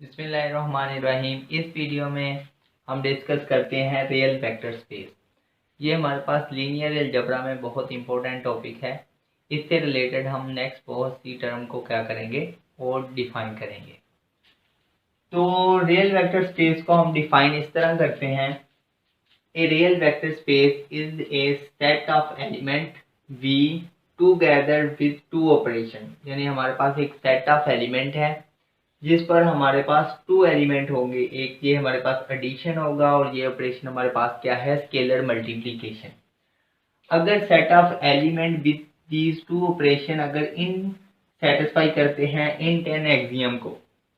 बिस्मिल्लाहिर्रहमानिर्रहीम। इस वीडियो में हम डिस्कस करते हैं रियल वेक्टर स्पेस। ये हमारे पास लीनियर अलजेब्रा में बहुत इंपॉर्टेंट टॉपिक है। इससे रिलेटेड हम नेक्स्ट बहुत सी टर्म को क्या करेंगे और डिफाइन करेंगे। तो रियल वेक्टर स्पेस को हम डिफाइन इस तरह करते हैं, a real vector space is a set of element V together with two operation. यानी हमारे पास एक सेट ऑफ एलिमेंट है जिस पर हमारे पास टू एलिमेंट होंगे। एक ये हमारे पास एडिशन होगा और ये ऑपरेशन हमारे पास क्या है, स्केलर मल्टीप्लिकेशन। अगर set of element with these two operation अगर इन सेटिस्फाई करते हैं इन 10 एक्सियम को,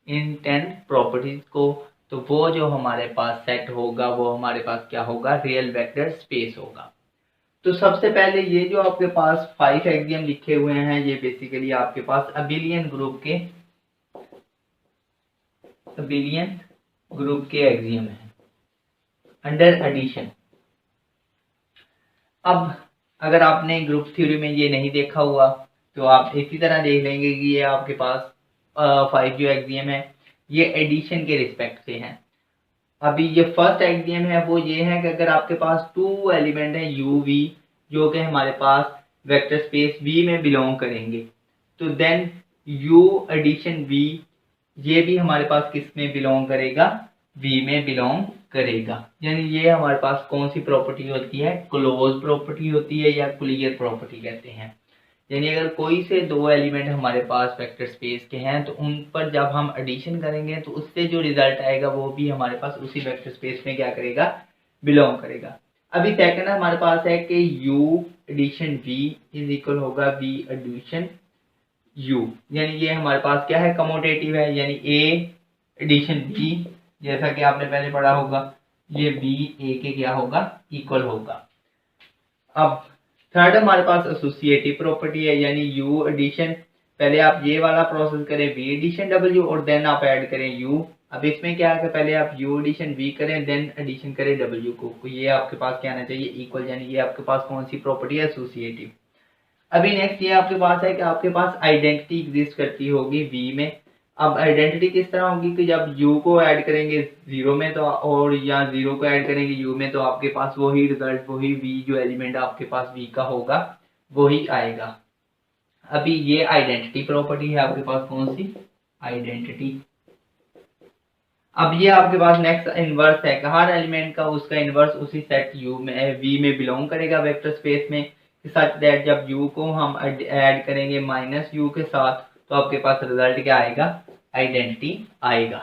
इन 10 प्रॉपर्टीज को, तो वो जो हमारे पास सेट होगा वो हमारे पास क्या होगा, रियल वेक्टर स्पेस होगा। तो सबसे पहले ये जो आपके पास 5 एक्सियम लिखे हुए हैं, ये बेसिकली आपके पास अबिलियन ग्रुप के एक्सियम है अंडर एडिशन। अब अगर आपने ग्रुप थ्योरी में ये नहीं देखा हुआ तो आप इसी तरह देख लेंगे कि ये आपके पास 5 जो एक्सियम है ये एडिशन के रिस्पेक्ट से हैं। अभी ये फर्स्ट एक्सियम है वो ये है कि अगर आपके पास टू एलिमेंट है यू वी जो कि हमारे पास वेक्टर स्पेस वी में बिलोंग करेंगे, तो देन यू एडिशन वी ये भी हमारे पास किस में बिलोंग करेगा, वी में बिलोंग करेगा। यानी ये हमारे पास कौन सी प्रॉपर्टी होती है, क्लोज प्रॉपर्टी होती है या क्लियर प्रॉपर्टी कहते हैं। यानी अगर कोई से दो एलिमेंट हमारे पास वेक्टर स्पेस के हैं तो उन पर जब हम एडिशन करेंगे तो उससे जो रिजल्ट आएगा वो भी हमारे पास उसी वेक्टर स्पेस में क्या करेगा, बिलोंग करेगा। अभी सेकंड हमारे पास है कि u addition v is equal होगा v एडिशन u। यानी ये हमारे पास क्या है, कमोटेटिव है। यानी a एडिशन b जैसा कि आपने पहले पढ़ा होगा ये b a के क्या होगा, इक्वल होगा। अब थर्ड हमारे पास एसोसिएटिव प्रॉपर्टी है, यानी u एडिशन, पहले आप ये वाला प्रोसेस करें v एडिशन w और देन आप ऐड करें u। अब इसमें क्या है, पहले आप u एडिशन v करें देन एडिशन करें w को, तो ये आपके पास क्या आना चाहिए, इक्वल। यानी ये आपके पास कौन सी प्रॉपर्टी है, एसोसिएटिव। अभी नेक्स्ट ये आपके पास है कि आपके पास आइडेंटिटी एग्जिस्ट करती होगी v में। अब आइडेंटिटी किस तरह होगी कि जब u को ऐड करेंगे 0 में तो, और या 0 को ऐड करेंगे u में, तो आपके पास वही रिजल्ट, वही v जो एलिमेंट आपके पास v का होगा वही आएगा। अभी ये आइडेंटिटी प्रॉपर्टी है आपके पास, कौन सी, आइडेंटिटी। अब ये आपके पास नेक्स्ट इनवर्स है कि हर एलिमेंट का उसका इनवर्स उसी सेट u में v में बिलोंग करेगा वेक्टर स्पेस में, सच दैट जब u को हम ऐड करेंगे माइनस u के साथ तो आपके पास रिजल्ट क्या आएगा, आइडेंटिटी आएगा।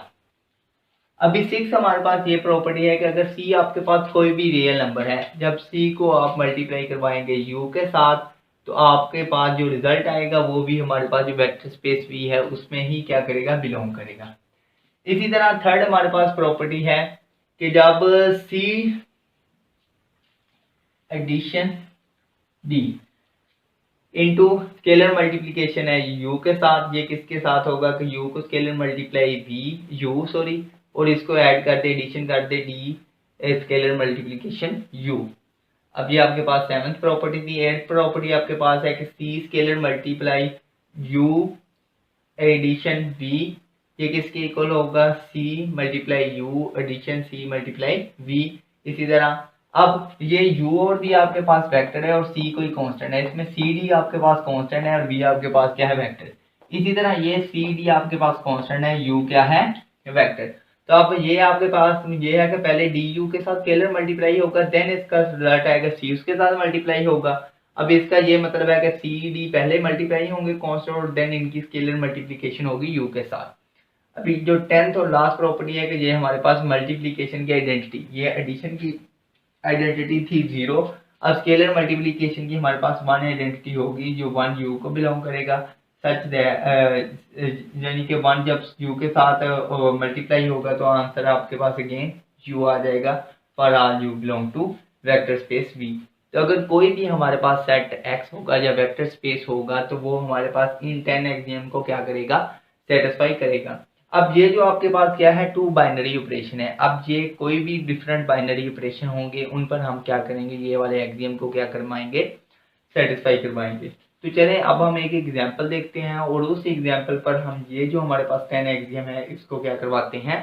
अभी 6 हमारे पास ये प्रॉपर्टी है कि अगर c आपके पास कोई भी रियल नंबर है, जब c को आप मल्टीप्लाई करवाएंगे u के साथ तो आपके पास जो रिजल्ट आएगा वो भी हमारे पास जो वेक्टर स्पेस v है उसमें ही क्या करेगा, बिलोंग करेगा। इसी तरह थर्ड हमारे पास प्रॉपर्टी है कि जब c addition d into scalar multiplication है u के साथ, ये किसके साथ होगा कि u को स्केलर मल्टीप्लाई और इसको ऐड कर दे, एडिशन कर दे d स्केलर मल्टीप्लिकेशन u। अब ये आपके पास 7th प्रॉपर्टी थी। 8th प्रॉपर्टी आपके पास है कि c scalar multiply u addition v ये किसके इक्वल होगा, c multiply u addition c multiply v। इसी तरह अब ये u और v आपके पास वेक्टर है और c कोई कांस्टेंट है, इसमें c d आपके पास कांस्टेंट है और v आपके पास क्या है, वेक्टर। इसी तरह ये c d आपके पास कांस्टेंट है, u क्या है, वेक्टर। तो अब ये आपके पास ये है कि पहले du के साथ स्केलर मल्टीप्लाई होगा देन इसका रिजल्ट आएगा c उसके साथ मल्टीप्लाई होगा। अब इसका ये मतलब है कि c d पहले मल्टीप्लाई होंगे कांस्टेंट और देन इनकी स्केलर मल्टीप्लिकेशन होगी u के साथ। अभी जो 10th और लास्ट प्रॉपर्टी है कि ये हमारे पास मल्टीप्लिकेशन की आइडेंटिटी, ये एडिशन की आइडेंटिटी थी 0, अब स्केलर मल्टीप्लिकेशन की हमारे पास 1 आइडेंटिटी होगी जो 1 u को बिलोंग करेगा, सच यानी कि 1 जब u के साथ मल्टीप्लाई होगा तो आंसर आपके पास अगेन u आ जाएगा for all u belong to vector space v। तो अगर कोई भी हमारे पास सेट x होगा या वेक्टर स्पेस होगा तो वो हमारे पास इन 10 एक्सियम को क्या करेगा, सेटिस्फाई करेगा। अब ये जो आपके पास क्या है, टू बाइनरी ऑपरेशन है। अब ये कोई भी डिफरेंट बाइनरी ऑपरेशन होंगे उन पर हम क्या करेंगे, ये वाले एक्सियम को क्या करवाएंगे, सेटिस्फाई करवाएंगे। तो चलें अब हम एक एग्जांपल देखते हैं और उस एग्जांपल पर हम ये जो हमारे पास 10 एक्सियम है इसको क्या करवाते हैं,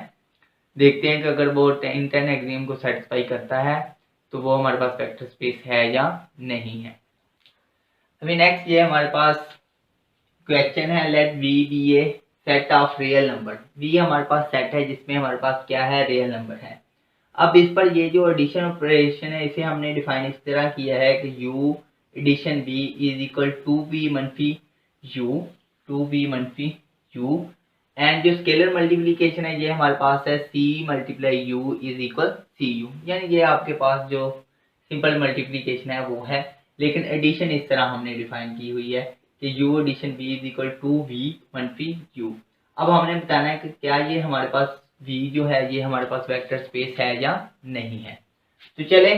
देखते हैं कि अगर वो इन 10 एक्सियम को सेटिस्फाई करता है तो वो हमारे पास वेक्टर स्पेस है या नहीं है। अभी नेक्स्ट ये हमारे पास क्वेश्चन है, let we be a set of real number. We हमारे पास सेट है जिसमें हमारे पास क्या है, रियल नंबर है। अब इस पर ये जो एडिशन ऑपरेशन है इसे हमने डिफाइन इस तरह किया है कि u addition b is equal to B मनफी u एंड जो स्केलर मल्टीप्लिकेशन है ये हमारे पास है c multiply u is equal C U, यानी ये आपके पास जो सिंपल मल्टीप्लिकेशन है वो है, लेकिन एडिशन इस तरह हमने डिफाइन की हुई है कि u addition b is equal to v मनफी u। अब हमने बताना है कि क्या ये हमारे पास v जो है ये हमारे पास वेक्टर स्पेस है या नहीं है। तो चले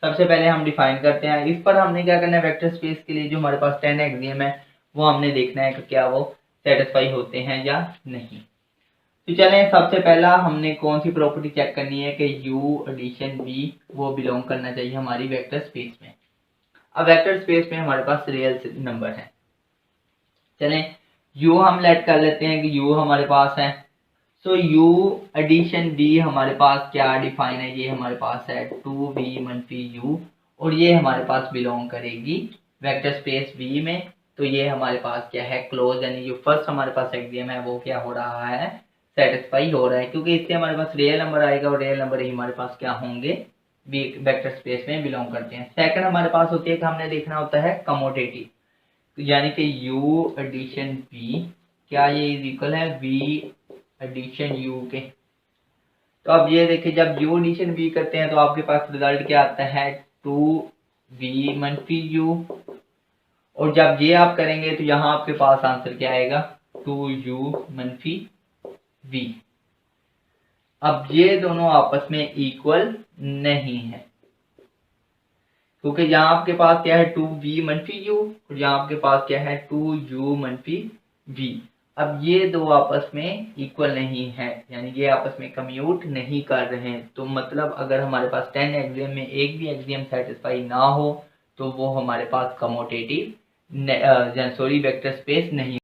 सबसे पहले हम डिफाइन करते हैं। इस पर हमने क्या करना है, वेक्टर स्पेस के लिए जो हमारे पास 10 एक्सियम है वो हमने देखना है कि क्या वो सेटिस्फाई होते हैं या नहीं। तो चलें सबसे पहला हमने कौन सी प्रॉपर्टी चेक करनी है कि u एडिशन v वो बिलोंग करना चाहिए हमारी वेक्टर स्पेस में। अब वेक्टर स्पेस में हमारे पास रियल नंबर है। चलें u हम लेट कर लेते हैं कि u हमारे पास है। सो u एडिशन v हमारे पास क्या डिफाइन है, ये हमारे पास है 2v मनफी u और ये हमारे पास बिलोंग करेगी वेक्टर स्पेस v में। तो ये हमारे पास क्या है, क्लोज, यानी जो फर्स्ट हमारे पास एक्सियम है वो क्या हो रहा है, सेटिस्फाई हो रहा है, क्योंकि इससे हमारे पास रियल नंबर आएगा और रियल नंबर ही हमारे पास क्या होंगे, वेक्टर स्पेस में बिलोंग करते हैं। सेकंड हमारे पास होती है कि हमने देखना होता है कमोटेटिव, यानी कि u एडिशन v क्या ये इज इक्वल है v एडिशन u के। तो अब ये देखिए जब u एडिशन v करते हैं तो आपके पास रिजल्ट क्या आता है, 2v मनफी u, और जब ये आप करेंगे तो यहाँ आपके पास आंसर क्या आएगा, 2u मनफी v। अब ये दोनों आपस में इक्वल नहीं है क्योंकि यहाँ आपके पास क्या है 2v मनफी u और यहाँ आपके पास क्या है 2u मनफी v। अब ये दो आपस में इक्वल नहीं है, यानी ये आपस में कम्यूट नहीं कर रहे हैं। तो मतलब अगर हमारे पास 10 एक्सियम में एक भी एक्सियम सेटिस्फाई ना हो तो वो हमारे पास कमोटेटिव वेक्टर स्पेस नहीं